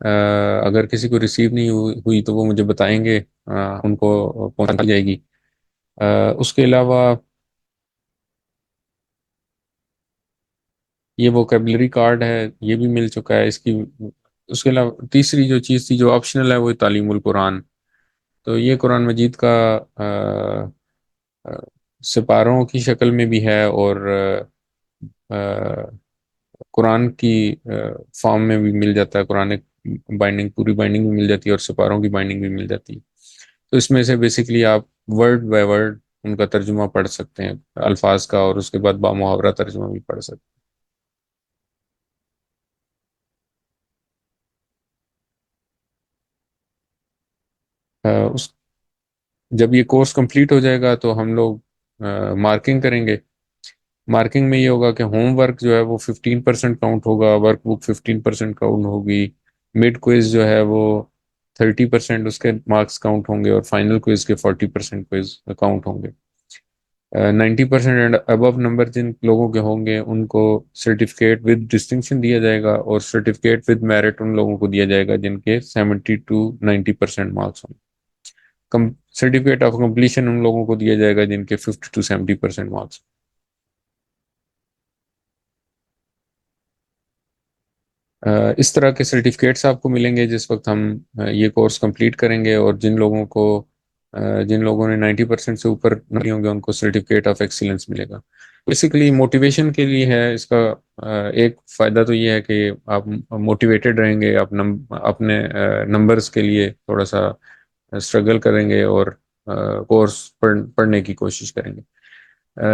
اگر کسی کو ریسیو نہیں ہوئی تو وہ مجھے بتائیں گے، ان کو پہنچ جائے گی. اس کے علاوہ یہ ووکیبلری کارڈ ہے، یہ بھی مل چکا ہے. اس کے علاوہ تیسری جو چیز تھی جو آپشنل ہے وہ تعلیم القرآن. تو یہ قرآن مجید کا آ، سپاروں کی شکل میں بھی ہے، اور قرآن کی فارم میں بھی مل جاتا ہے. قرآن بائنڈنگ، پوری بائنڈنگ بھی مل جاتی ہے، اور سپاروں کی بائنڈنگ بھی مل جاتی ہے. تو اس میں سے بیسیکلی آپ ورڈ بائی ورڈ ان کا ترجمہ پڑھ سکتے ہیں الفاظ کا، اور اس کے بعد بامحاورہ ترجمہ بھی پڑھ سکتے ہیں۔ جب یہ کورس کمپلیٹ ہو جائے گا تو ہم لوگ مارکنگ کریں گے۔ مارکنگ میں یہ ہوگا کہ ہوم ورک جو ہے وہ 15% کاؤنٹ ہوگا، ورک بک 15% کاؤنٹ ہوگی، مڈ کوئز جو ہے وہ 30% اس کے مارکس کاؤنٹ ہوں گے، اور فائنل کوئز کے 40% کوئز کاؤنٹ ہوں گے۔ 90% اینڈ ابو نمبر جن لوگوں کے ہوں گے ان کو سرٹیفکیٹ ود ڈسٹنکشن دیا جائے گا، اور سرٹیفکیٹ ود میرٹ ان لوگوں کو دیا جائے گا جن کے 70 to 90% مارکس ہوں گے۔ سرٹیفکیٹ آف کمپلیشن ان لوگوں کو دیا جائے گا جن کے 50 to 70% مارکس۔ اس طرح کے سرٹیفکیٹس آپ کو ملیں گے جس وقت ہم یہ کورس کمپلیٹ کریں گے، اور جن لوگوں نے 90% سے اوپر نہیں ہوں گے ان کو سرٹیفکیٹ آف ایکسیلنس ملے گا۔ بیسیکلی موٹیویشن کے لیے ہے اس کا۔ ایک فائدہ تو یہ ہے کہ آپ موٹیویٹڈ رہیں گے، اپنے نمبرز کے لیے تھوڑا سا اسٹرگل کریں گے، اور کورس پڑھنے کی کوشش کریں گے۔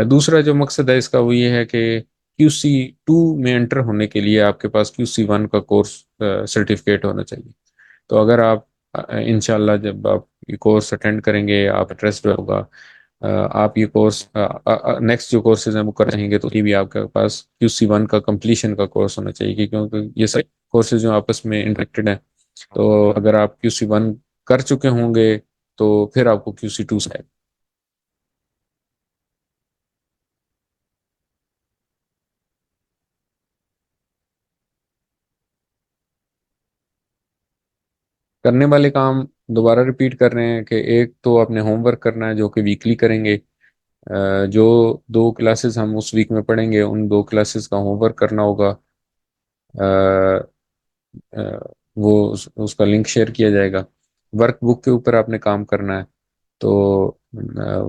دوسرا جو مقصد ہے اس کا وہ یہ ہے کہ QC 2 میں انٹر ہونے کے لیے آپ کے پاس QC 1 کا کورس سرٹیفکیٹ ہونا چاہیے۔ تو اگر آپ انشاءاللہ جب آپ یہ کورس اٹینڈ کریں گے، آپ انٹرسٹ ہوگا، آپ یہ کورس نیکسٹ جو کورسز ہیں وہ کر رہیں گے، تو یہ بھی آپ کے پاس QC 1 کا کمپلیشن کا کورس ہونا چاہیے، کیونکہ یہ سب کورسز جو آپس میں انٹریکٹڈ ہیں۔ تو اگر آپ QC 1 کر چکے ہوں گے تو پھر آپ کو QC 2 سے کرنے والے کام دوبارہ ریپیٹ کر رہے ہیں کہ ایک تو اپنے ہوم ورک کرنا ہے جو کہ ویکلی کریں گے۔ جو 2 کلاسز ہم اس ویک میں پڑھیں گے ان 2 کلاسز کا ہوم ورک کرنا ہوگا۔ آ، آ، وہ اس کا لنک شیئر کیا جائے گا۔ ورک بک کے اوپر آپ نے کام کرنا ہے، تو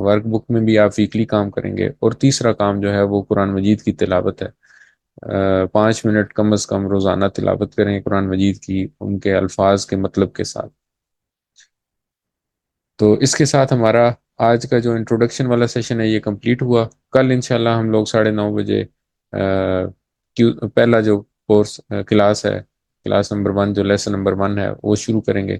ورک بک میں بھی آپ ویکلی کام کریں گے۔ اور تیسرا کام جو ہے وہ قرآن مجید کی تلاوت ہے۔ 5 منٹ کم از کم روزانہ تلاوت کریں قرآن مجید کی، ان کے الفاظ کے مطلب کے ساتھ۔ تو اس کے ساتھ ہمارا آج کا جو انٹروڈکشن والا سیشن ہے یہ کمپلیٹ ہوا۔ کل انشاءاللہ ہم لوگ 9:30 بجے پہلا جو کورس کلاس ہے، کلاس نمبر 1 جو لیسن نمبر 1 ہے وہ شروع کریں گے۔